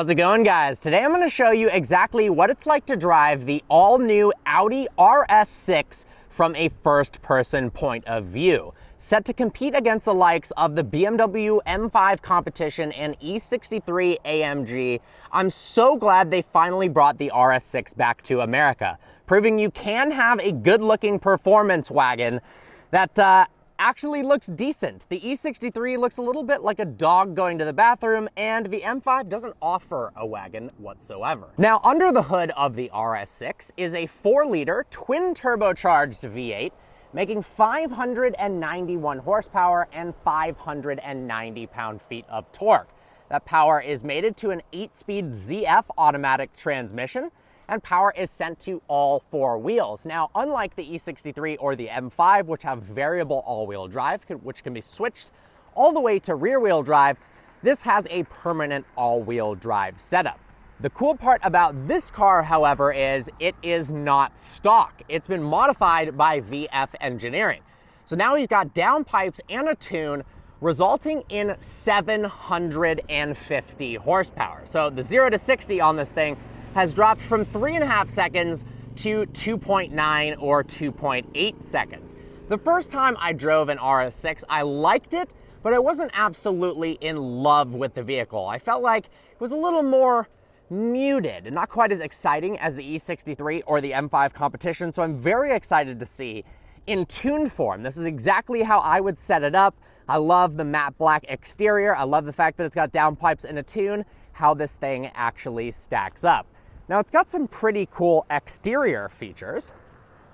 How's it going, guys? Today I'm going to show you exactly what it's like to drive the all-new Audi RS6 from a first-person point of view, set to compete against the likes of the BMW M5 Competition and E63 AMG. I'm so glad they finally brought the RS6 back to America, proving you can have a good-looking performance wagon that actually looks decent. The E63 looks a little bit like a dog going to the bathroom, and the M5 doesn't offer a wagon whatsoever. Now, under the hood of the RS6 is a 4-liter twin turbocharged V8, making 591 horsepower and 590 pound-feet of torque. That power is mated to an 8-speed ZF automatic transmission, and power is sent to all 4 wheels. Now, unlike the E63 or the M5, which have variable all-wheel drive, which can be switched all the way to rear-wheel drive, this has a permanent all-wheel drive setup. The cool part about this car, however, is it is not stock. It's been modified by VF Engineering. So now we've got downpipes and a tune, resulting in 750 horsepower. So the 0 to 60 on this thing has dropped from 3.5 seconds to 2.9 or 2.8 seconds. The first time I drove an RS6, I liked it, but I wasn't absolutely in love with the vehicle. I felt like it was a little more muted and not quite as exciting as the E63 or the M5 Competition, so I'm very excited to see in tune form. This is exactly how I would set it up. I love the matte black exterior. I love the fact that it's got downpipes and a tune, how this thing actually stacks up. Now, it's got some pretty cool exterior features,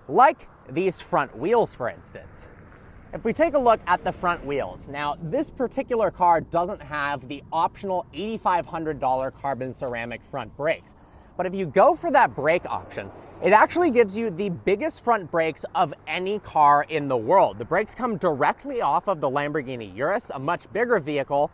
like these front wheels, for instance. If we take a look at the front wheels, now this particular car doesn't have the optional $8,500 carbon ceramic front brakes. But if you go for that brake option, it actually gives you the biggest front brakes of any car in the world. The brakes come directly off of the Lamborghini Urus, a much bigger vehicle.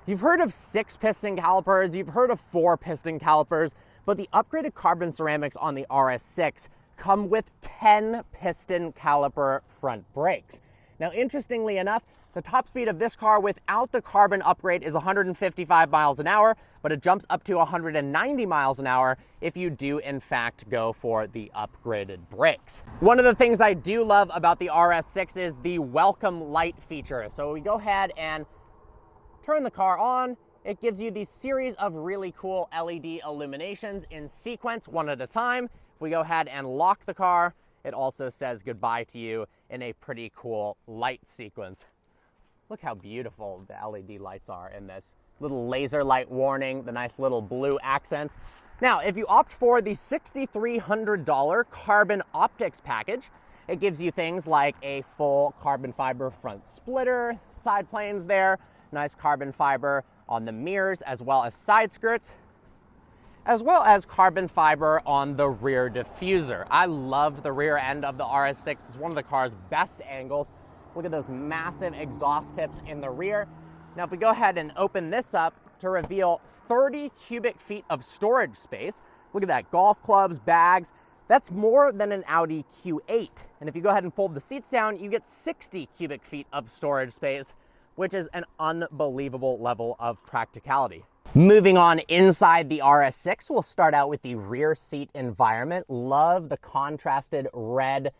You've heard of 6-piston calipers, you've heard of 4-piston calipers, but the upgraded carbon ceramics on the RS6 come with 10-piston caliper front brakes. Now, interestingly enough, the top speed of this car without the carbon upgrade is 155 miles an hour, but it jumps up to 190 miles an hour if you do in fact go for the upgraded brakes. One of the things I do love about the RS6 is the welcome light feature. So we go ahead and turn the car on. It gives you these series of really cool LED illuminations in sequence, one at a time. If we go ahead and lock the car, it also says goodbye to you in a pretty cool light sequence. Look how beautiful the LED lights are in this. Little laser light warning, the nice little blue accents. Now, if you opt for the $6,300 carbon optics package, it gives you things like a full carbon fiber front splitter, side planes there, nice carbon fiber on the mirrors as well as side skirts, as well as carbon fiber on the rear diffuser. I love the rear end of the RS6. It's one of the car's best angles. Look at those massive exhaust tips in the rear. Now, if we go ahead and open this up to reveal 30 cubic feet of storage space, look at that, golf clubs, bags. That's more than an Audi Q8. And if you go ahead and fold the seats down, you get 60 cubic feet of storage space, which is an unbelievable level of practicality. Moving on inside the RS6, we'll start out with the rear seat environment. Love the contrasted red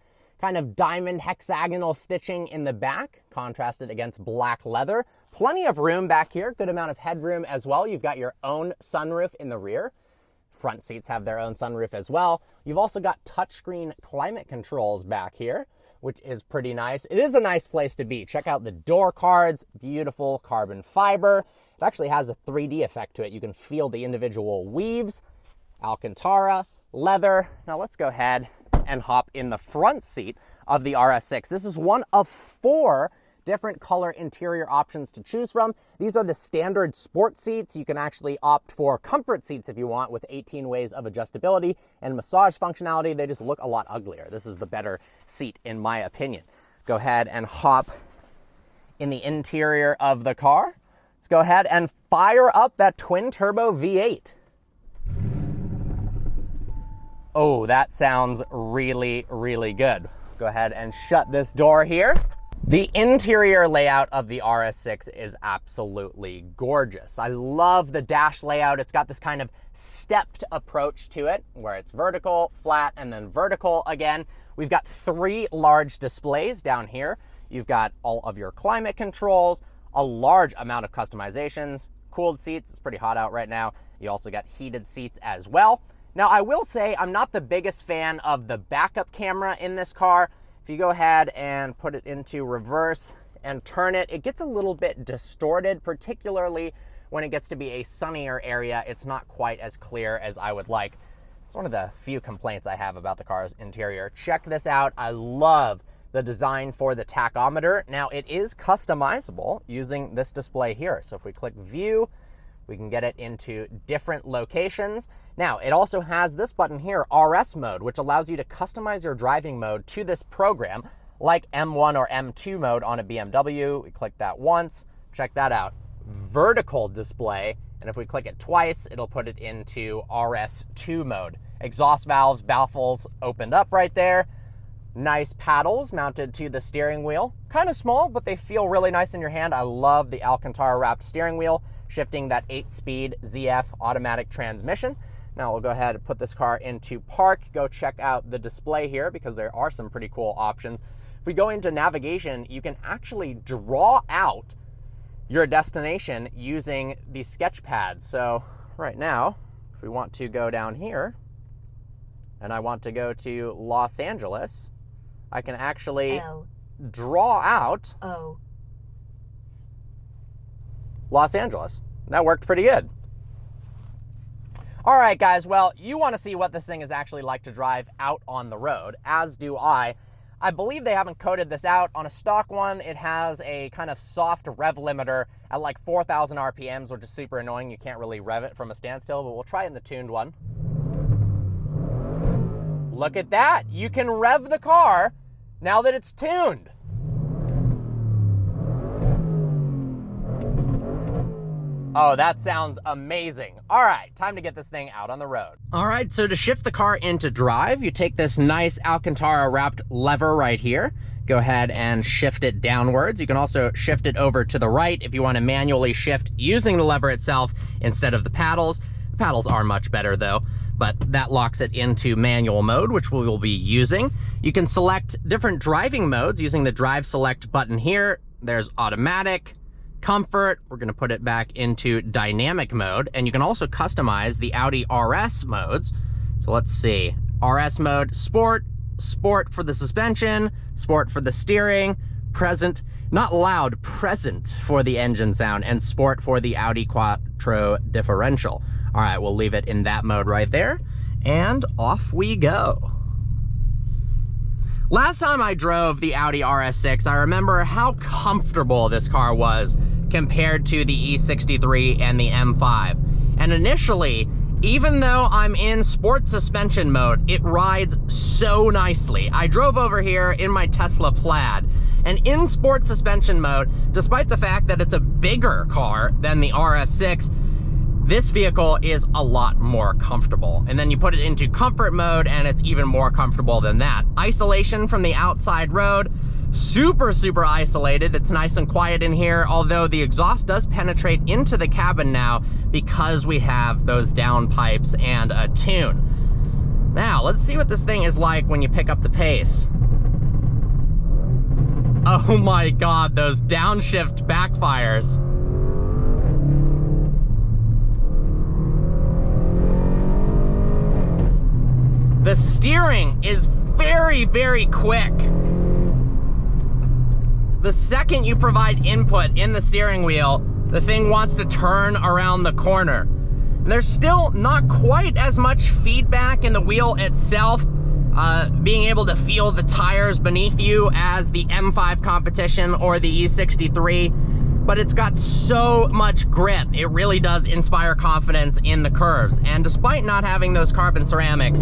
kind of diamond hexagonal stitching in the back, contrasted against black leather. Plenty of room back here, good amount of headroom as well. You've got your own sunroof in the rear. Front seats have their own sunroof as well. You've also got touchscreen climate controls back here, which is pretty nice. It is a nice place to be. Check out the door cards, beautiful carbon fiber. It actually has a 3D effect to it. You can feel the individual weaves, Alcantara, leather. Now let's go ahead and hop in the front seat of the RS6. This is one of 4 different color interior options to choose from. These are the standard sport seats. You can actually opt for comfort seats if you want, with 18 ways of adjustability and massage functionality. They just look a lot uglier. This is the better seat in my opinion. Go ahead and hop in the interior of the car. Let's go ahead and fire up that twin turbo V8. Oh, that sounds really, really good. Go ahead and shut this door here. The interior layout of the RS6 is absolutely gorgeous. I love the dash layout. It's got this kind of stepped approach to it, where it's vertical, flat, and then vertical again. We've got 3 large displays down here. You've got all of your climate controls, a large amount of customizations, cooled seats, it's pretty hot out right now. You also got heated seats as well. Now, I will say I'm not the biggest fan of the backup camera in this car. If you go ahead and put it into reverse and turn it, it gets a little bit distorted, particularly when it gets to be a sunnier area. It's not quite as clear as I would like. It's one of the few complaints I have about the car's interior. Check this out. I love the design for the tachometer. Now, it is customizable using this display here. So if we click view, we can get it into different locations. Now, it also has this button here, RS mode, which allows you to customize your driving mode to this program, like M1 or M2 mode on a BMW. We click that once, check that out. Vertical display, and if we click it twice, it'll put it into RS2 mode. Exhaust valves, baffles opened up right there. Nice paddles mounted to the steering wheel. Kind of small, but they feel really nice in your hand. I love the Alcantara wrapped steering wheel, shifting that 8-speed ZF automatic transmission. Now we'll go ahead and put this car into park. Go check out the display here because there are some pretty cool options. If we go into navigation, you can actually draw out your destination using the sketch pad. So right now, if we want to go down here and I want to go to Los Angeles, I can actually draw out Los Angeles. That worked pretty good. All right, guys, well, you want to see what this thing is actually like to drive out on the road, as do I. I believe they haven't coded this out. On a stock one, it has a kind of soft rev limiter at like 4,000 RPMs, which is super annoying. You can't really rev it from a standstill, but we'll try it in the tuned one. Look at that. You can rev the car now that it's tuned. Oh, that sounds amazing. All right, time to get this thing out on the road. All right, so to shift the car into drive, you take this nice Alcantara wrapped lever right here. Go ahead and shift it downwards. You can also shift it over to the right if you want to manually shift using the lever itself instead of the paddles. The paddles are much better though, but that locks it into manual mode, which we will be using. You can select different driving modes using the drive select button here. There's automatic, comfort, we're going to put it back into dynamic mode, and you can also customize the Audi RS modes. So let's see, RS mode, sport, sport for the suspension, sport for the steering, present, not loud, present for the engine sound, and sport for the Audi Quattro differential. All right, we'll leave it in that mode right there, and off we go. Last time I drove the Audi RS6, I remember how comfortable this car was compared to the E63 and the M5. And initially, even though I'm in sport suspension mode, it rides so nicely. I drove over here in my Tesla Plaid, and in sport suspension mode, despite the fact that it's a bigger car than the RS6, this vehicle is a lot more comfortable. And then you put it into comfort mode and it's even more comfortable than that. Isolation from the outside road, super, super isolated. It's nice and quiet in here, although the exhaust does penetrate into the cabin now because we have those downpipes and a tune. Now, let's see what this thing is like when you pick up the pace. Oh my God, those downshift backfires. The steering is very, very quick. The second you provide input in the steering wheel, the thing wants to turn around the corner. And there's still not quite as much feedback in the wheel itself, being able to feel the tires beneath you as the M5 competition or the E63. But it's got so much grip, it really does inspire confidence in the curves. And despite not having those carbon ceramics,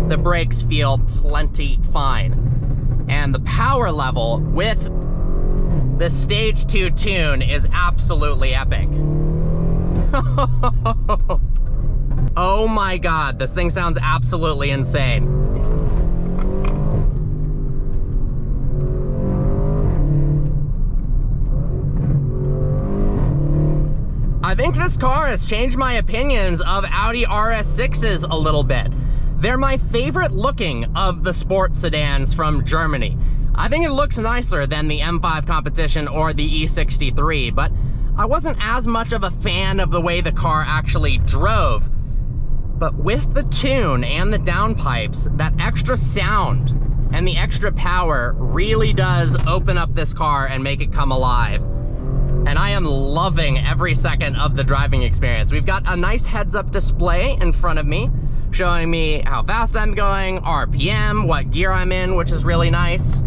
the brakes feel plenty fine. And the power level with the Stage 2 tune is absolutely epic. Oh my God, this thing sounds absolutely insane. I think this car has changed my opinions of Audi RS6s a little bit. They're my favorite looking of the sports sedans from Germany. I think it looks nicer than the M5 competition or the E63, but I wasn't as much of a fan of the way the car actually drove. But with the tune and the downpipes, that extra sound and the extra power really does open up this car and make it come alive. And I am loving every second of the driving experience. We've got a nice heads-up display in front of me, showing me how fast I'm going, RPM, what gear I'm in, which is really nice.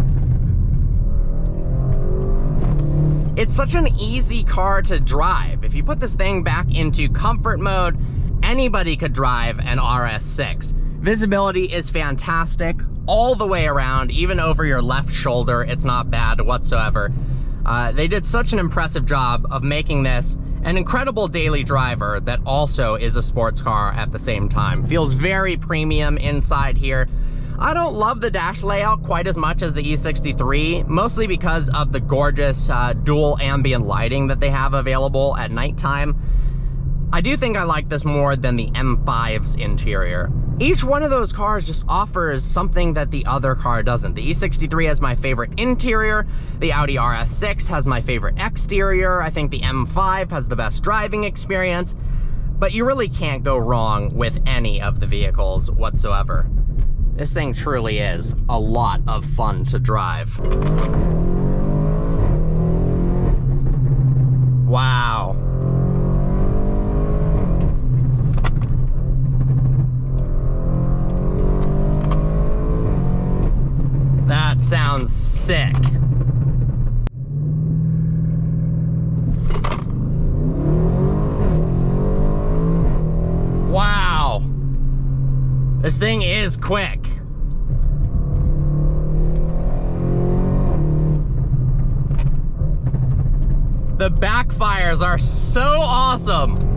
It's such an easy car to drive. If you put this thing back into comfort mode, anybody could drive an RS6. Visibility is fantastic all the way around, even over your left shoulder. It's not bad whatsoever. They did such an impressive job of making this an incredible daily driver that also is a sports car at the same time. Feels very premium inside here. I don't love the dash layout quite as much as the E63, mostly because of the gorgeous dual ambient lighting that they have available at nighttime. I do think I like this more than the M5's interior. Each one of those cars just offers something that the other car doesn't. The E63 has my favorite interior, the Audi RS6 has my favorite exterior, I think the M5 has the best driving experience, but you really can't go wrong with any of the vehicles whatsoever. This thing truly is a lot of fun to drive. Wow. That sounds sick. Wow. This thing is quick. The backfires are so awesome.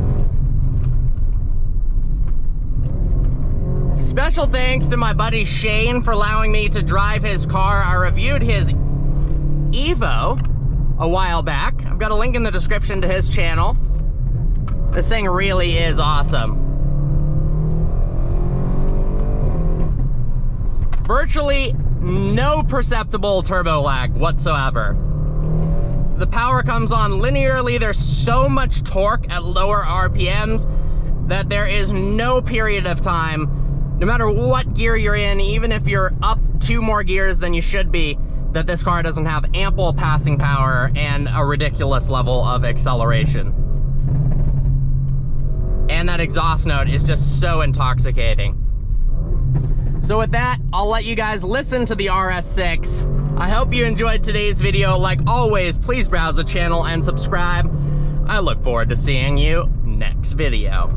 Special thanks to my buddy Shane for allowing me to drive his car. I reviewed his Evo a while back. I've got a link in the description to his channel. This thing really is awesome. Virtually no perceptible turbo lag whatsoever. The power comes on linearly. There's so much torque at lower RPMs that there is no period of time, no matter what gear you're in, even if you're up 2 more gears than you should be, that this car doesn't have ample passing power and a ridiculous level of acceleration. And that exhaust note is just so intoxicating. So with that, I'll let you guys listen to the RS6. I hope you enjoyed today's video. Like always, please browse the channel and subscribe. I look forward to seeing you next video.